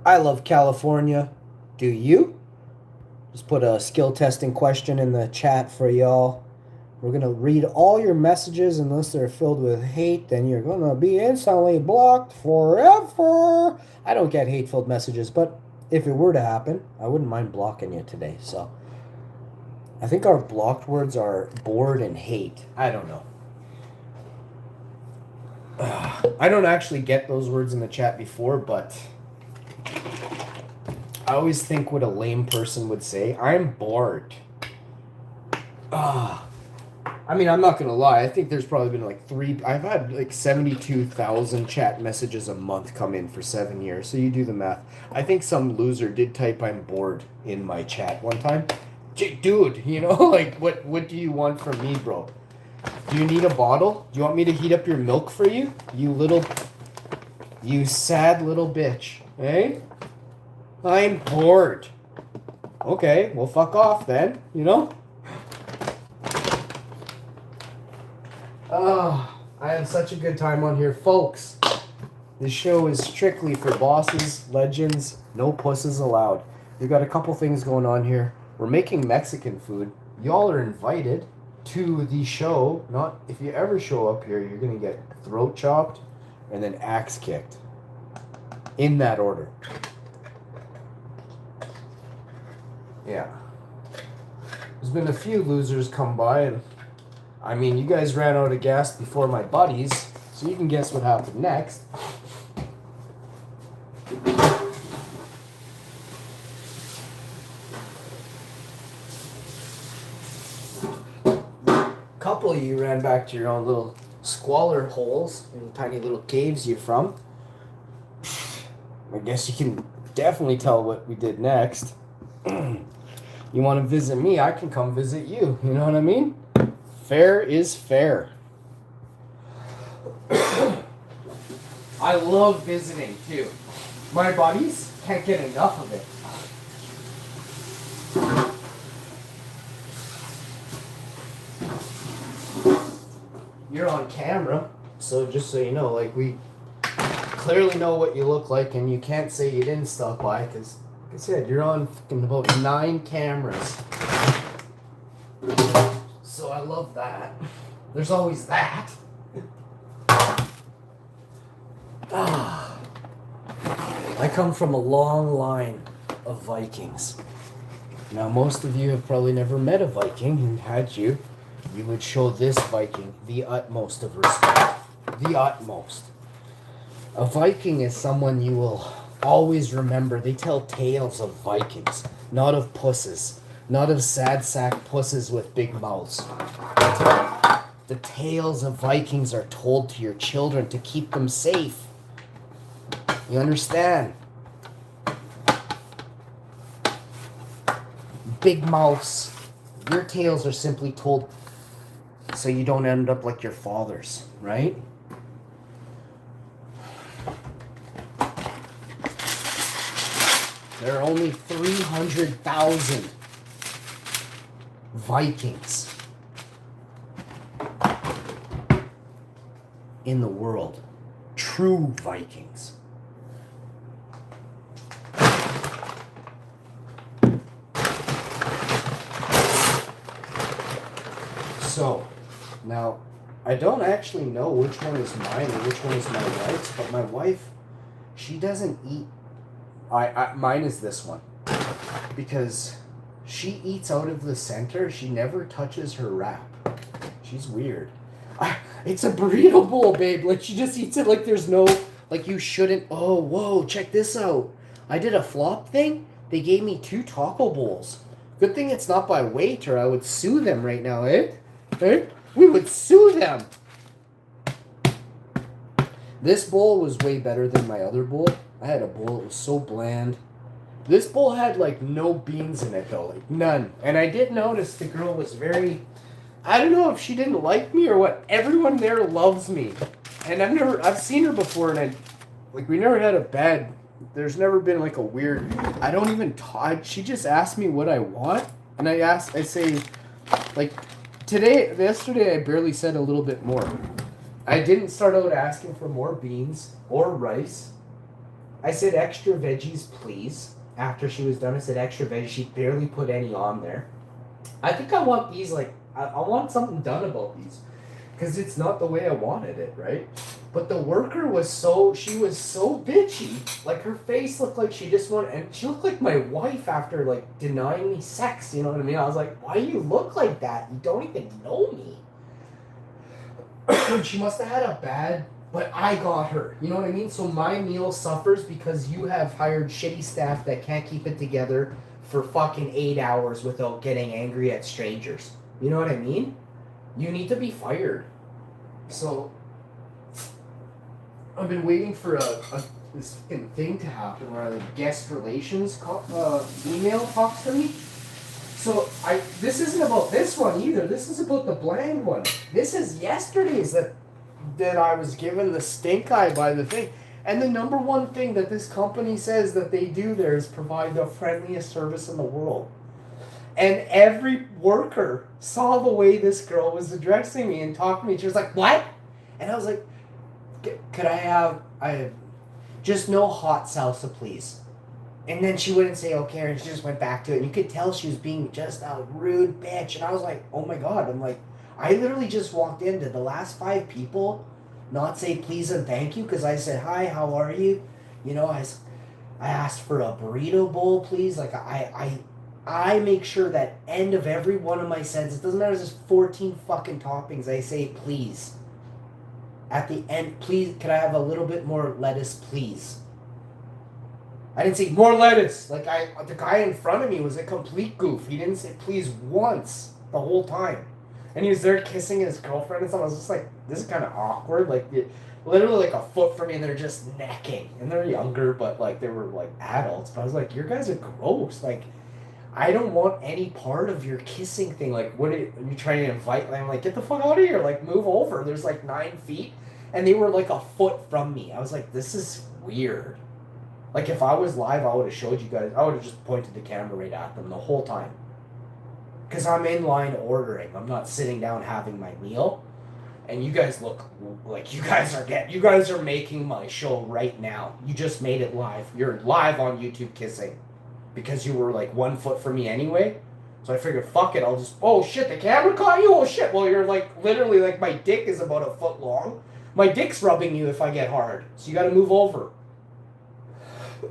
I love California. Do you? Just put a skill testing question in the chat for y'all. We're going to read all your messages. Unless they're filled with hate, then you're going to be instantly blocked forever. I don't get hate-filled messages, but if it were to happen, I wouldn't mind blocking you today. So I think our blocked words are bored and hate. I don't know. I don't actually get those words in the chat before, but I always think what a lame person would say. I'm bored. I mean, I'm not going to lie. I think there's probably been like I've had like 72,000 chat messages a month come in for 7 years. So you do the math. I think some loser did type I'm bored in my chat one time. Dude, you know, like what do you want from me, bro? Do you need a bottle? Do you want me to heat up your milk for you? You sad little bitch. Eh? I'm bored. Okay, well fuck off then, you know? Oh, I have such a good time on here. Folks, this show is strictly for bosses, legends, no pusses allowed. We've got a couple things going on here. We're making Mexican food. Y'all are invited to the show. Not if you ever show up here, you're gonna get throat chopped and then axe kicked. In that order. Yeah. There's been a few losers come by, and I mean, you guys ran out of gas before my buddies, so you can guess what happened next. Couple of you ran back to your own little squalor holes and tiny little caves you're from. I guess you can definitely tell what we did next. You want to visit me, I can come visit you. You know what I mean? Fair is fair. I love visiting too. My buddies can't get enough of it. You're on camera, so just so you know, like we clearly know what you look like, and you can't say you didn't stop by because, like I said, you're on fucking about 9 cameras. So I love that. There's always that. I come from a long line of Vikings. Now, most of you have probably never met a Viking, and had you would show this Viking the utmost of respect. The utmost. A Viking is someone you will always remember. They tell tales of Vikings, not of pusses. Not of sad sack pusses with big mouths. The tales of Vikings are told to your children to keep them safe. You understand? Big mouths. Your tales are simply told so you don't end up like your fathers, right? There are only 300,000 Vikings in the world. True Vikings. So, now, I don't actually know which one is mine or which one is my wife's, but my wife, she doesn't eat. Mine is this one. Because she eats out of the center. She never touches her wrap. She's weird. It's a burrito bowl, babe. Like, she just eats it like there's no... Like, you shouldn't... Oh, whoa, check this out. I did a flop thing. They gave me 2 taco bowls. Good thing it's not by weight, or I would sue them right now, eh? Eh? We would sue them. This bowl was way better than my other bowl. I had a bowl that was so bland. This bowl had, like, no beans in it, though. Like, none. And I did notice the girl was very... I don't know if she didn't like me or what. Everyone there loves me. And I've seen her before, and we never had a bad... There's never been, like, a weird... I don't even talk... She just asked me what I want. And I say, like... Yesterday, I barely said a little bit more. I didn't start out asking for more beans or rice. I said extra veggies, please. After she was done, I said extra veggies. She barely put any on there. I think I want these, like, I want something done about these. Because it's not the way I wanted it, right? But the worker she was so bitchy. Like, her face looked like she just wanted, and she looked like my wife after, like, denying me sex, you know what I mean? I was like, why do you look like that? You don't even know me. She must have had a bad, but I got her, you know what I mean? So my meal suffers because you have hired shitty staff that can't keep it together for fucking 8 hours without getting angry at strangers. You know what I mean? You need to be fired. So I've been waiting for this fucking thing to happen where the guest relations email talks to me. So this isn't about this one either. This is about the bland one. This is yesterday's that I was given the stink eye by the thing. And the number one thing that this company says that they do there is provide the friendliest service in the world. And every worker saw the way this girl was addressing me and talking to me. She was like, what? And I was like, could I have just no hot salsa, please? And then she wouldn't say okay, and she just went back to it. And you could tell she was being just a rude bitch. And I was like, oh my God. I'm like, I literally just walked in. Did the last 5 people not say please and thank you? Because I said, hi, how are you? You know, I asked for a burrito bowl, please. Like, I make sure that end of every one of my sentences, it doesn't matter if there's 14 fucking toppings, I say please. At the end, please, could I have a little bit more lettuce, please? I didn't say more lettuce. Like, the guy in front of me was a complete goof. He didn't say please once the whole time. And he was there kissing his girlfriend and stuff. I was just like, this is kind of awkward. Like, literally like a foot from me, and they're just necking. And they're younger, but like, they were like adults. But I was like, you guys are gross. Like, I don't want any part of your kissing thing. Like, what are you trying to invite? I'm like, get the fuck out of here. Like, move over. There's like 9 feet. And they were like a foot from me. I was like, this is weird. Like, if I was live, I would have showed you guys. I would have just pointed the camera right at them the whole time. Because I'm in line ordering. I'm not sitting down having my meal. And you guys look like you guys are making my show right now. You just made it live. You're live on YouTube kissing. Because you were like 1 foot from me anyway. So I figured, fuck it, I'll just, oh shit, the camera caught you? Oh shit, well you're like, literally like my dick is about a foot long. My dick's rubbing you if I get hard. So you gotta move over.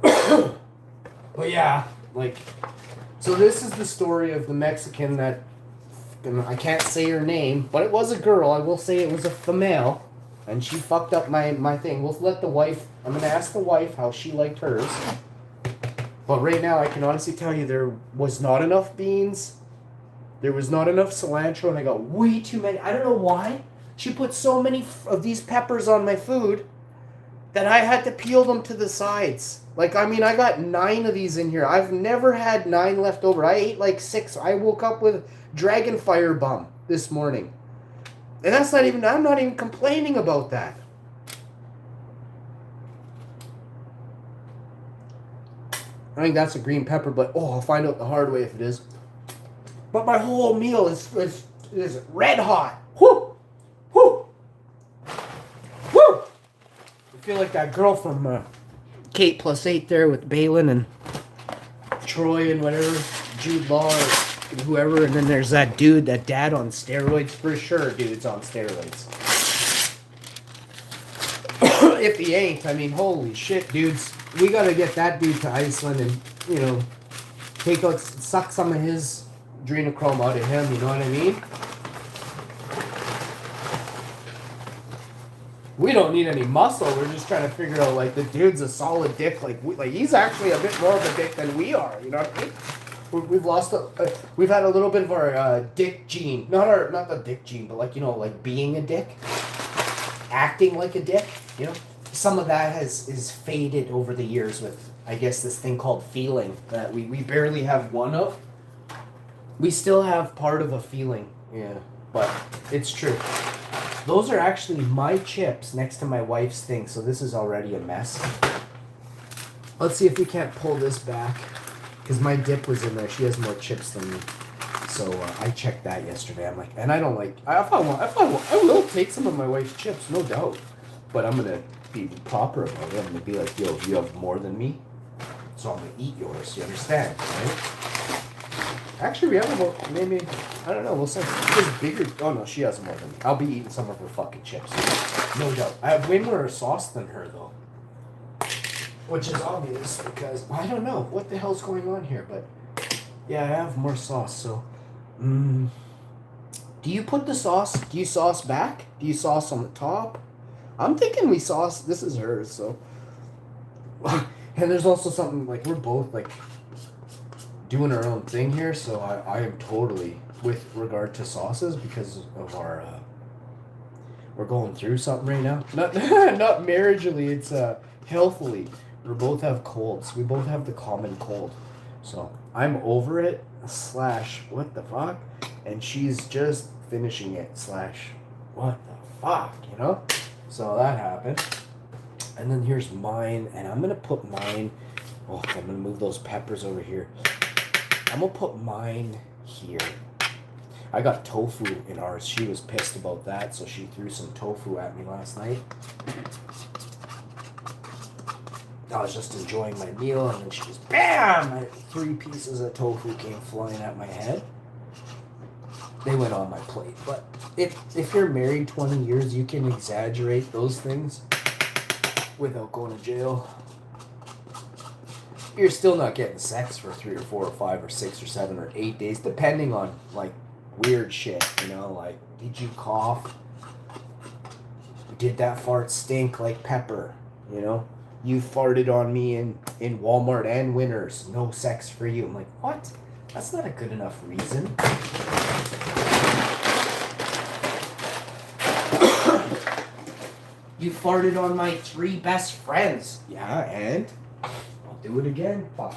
But yeah, like, so this is the story of the Mexican that, I can't say her name, but it was a girl. I will say it was a female. And she fucked up my thing. We'll let the wife, I'm gonna ask the wife how she liked hers. But right now, I can honestly tell you there was not enough beans. There was not enough cilantro, and I got way too many. I don't know why. She put so many of these peppers on my food that I had to peel them to the sides. Like, I mean, I got 9 of these in here. I've never had 9 left over. I ate like 6. I woke up with dragon fire bum this morning. And that's not even, I'm not even complaining about that. I think that's a green pepper, but oh, I'll find out the hard way if it is. But my whole meal is red hot. Whoo! Whoo! Woo! I feel like that girl from Kate Plus 8 there with Balin and Troy and whatever, Jude Law or whoever, and then there's that dude, that dad on steroids, for sure dude's on steroids. If he ain't, I mean, holy shit, dudes. We gotta get that dude to Iceland and, you know, suck some of his adrenochrome out of him, you know what I mean? We don't need any muscle, we're just trying to figure out, like, the dude's a solid dick, like he's actually a bit more of a dick than we are, you know what I mean? We've lost, we've had a little bit of our dick gene, not the dick gene, but like, you know, like being a dick, acting like a dick, you know? Some of that is faded over the years with, I guess, this thing called feeling that we barely have one of. We still have part of a feeling, yeah, but it's true. Those are actually my chips next to my wife's thing, so this is already a mess. Let's see if we can't pull this back, because my dip was in there. She has more chips than me, so I checked that yesterday. I'm like, and I don't like. I will take some of my wife's chips, no doubt, but I'm gonna be proper about it. I'm gonna be like, yo, you have more than me, so I'm gonna eat yours. You understand, right? Actually, we have about maybe, I don't know. We'll say she's bigger. Oh no, she has more than me. I'll be eating some of her fucking chips, no doubt. I have way more sauce than her though, which is obvious because I don't know what the hell's going on here, but yeah, I have more sauce. So, do you put the sauce? Do you sauce back? Do you sauce on the top? I'm thinking we sauce. This is hers, so. And there's also something like we're both like doing our own thing here, so I am totally with regard to sauces because of our we're going through something right now. Not not marriagely, it's healthily. We both have colds. We both have the common cold. So I'm over it / what the fuck? And she's just finishing it / what the fuck, you know? So that happened. And then here's mine, and I'm gonna put mine. Oh, I'm gonna move those peppers over here. I'm gonna put mine here. I got tofu in ours. She was pissed about that, so she threw some tofu at me last night. I was just enjoying my meal, and then she just BAM! 3 pieces of tofu came flying at my head. They went on my plate. But if you're married 20 years, you can exaggerate those things without going to jail. You're still not getting sex for 3 or 4 or 5 or 6 or 7 or 8 days, depending on like weird shit, you know, like did you cough? Did that fart stink like pepper? You know, you farted on me in Walmart and Winners. No sex for you. I'm like, what? That's not a good enough reason. You farted on my 3 best friends. Yeah, and I'll do it again. Fuck.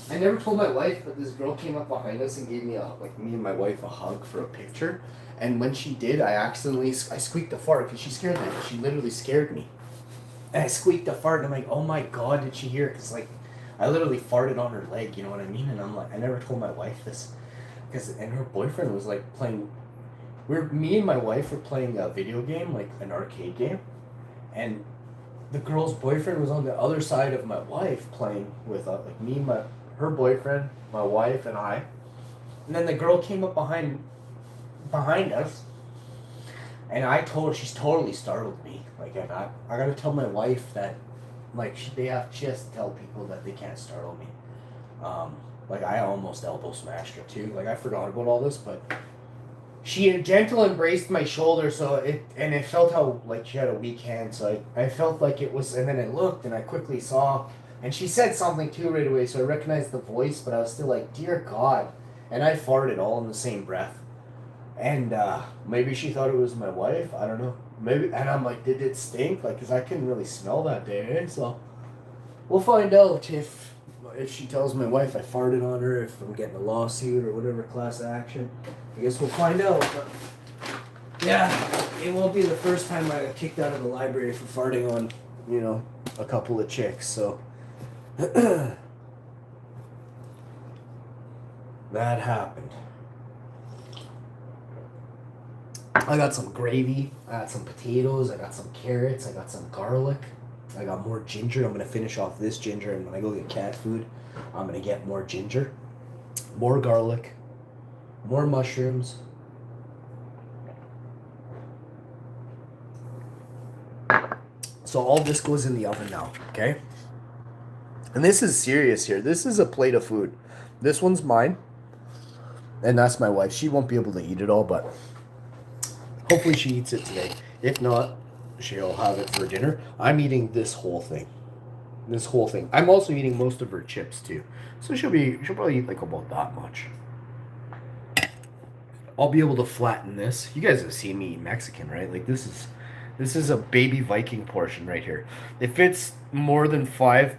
I never told my wife, but this girl came up behind us and gave me me and my wife a hug for a picture. And when she did, I squeaked a fart because she scared me. She literally scared me. And I squeaked a fart and I'm like, oh my God, did she hear it? Because like, I literally farted on her leg, you know what I mean? And I'm like, I never told my wife this. And her boyfriend was like playing, me and my wife were playing a video game, like an arcade game. And the girl's boyfriend was on the other side of my wife playing with like me, her boyfriend, my wife, and I. And then the girl came up behind us, and she's totally startled me. Like, and I gotta tell my wife that, like, she has to tell people that they can't startle me. Like, I almost elbow smashed her too. Like, I forgot about all this, but she gentle embraced my shoulder, so it felt how, like, she had a weak hand, so I felt like it was, and then I looked, and I quickly saw, and she said something too right away, so I recognized the voice, but I was still like, dear God, and I farted all in the same breath. And maybe she thought it was my wife, I don't know. Maybe, and I'm like, did it stink? Like, because I couldn't really smell that day, eh? So we'll find out if she tells my wife I farted on her, if I'm getting a lawsuit or whatever, class action. I guess we'll find out. But yeah, it won't be the first time I got kicked out of the library for farting on, you know, a couple of chicks. So that happened. I got some gravy, I got some potatoes, I got some carrots, I got some garlic, I got more ginger. I'm going to finish off this ginger, and when I go get cat food, I'm going to get more ginger, more garlic, more mushrooms. So all this goes in the oven now, okay? And this is serious here. This is a plate of food. This one's mine, and that's my wife. She won't be able to eat it all, but hopefully she eats it today. If not, she'll have it for dinner. I'm eating this whole thing. This whole thing. I'm also eating most of her chips too. So she'll probably eat like about that much. I'll be able to flatten this. You guys have seen me eat Mexican, right? Like this is a baby Viking portion right here. If it's more than 5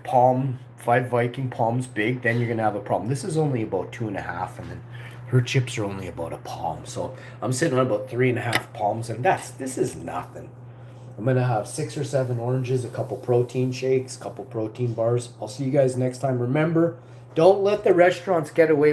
Viking palms big, then you're gonna have a problem. This is only about 2.5, and then her chips are only about a palm. So I'm sitting on about 3.5 palms, and this is nothing. I'm going to have 6 or 7 oranges, a couple protein shakes, a couple protein bars. I'll see you guys next time. Remember, don't let the restaurants get away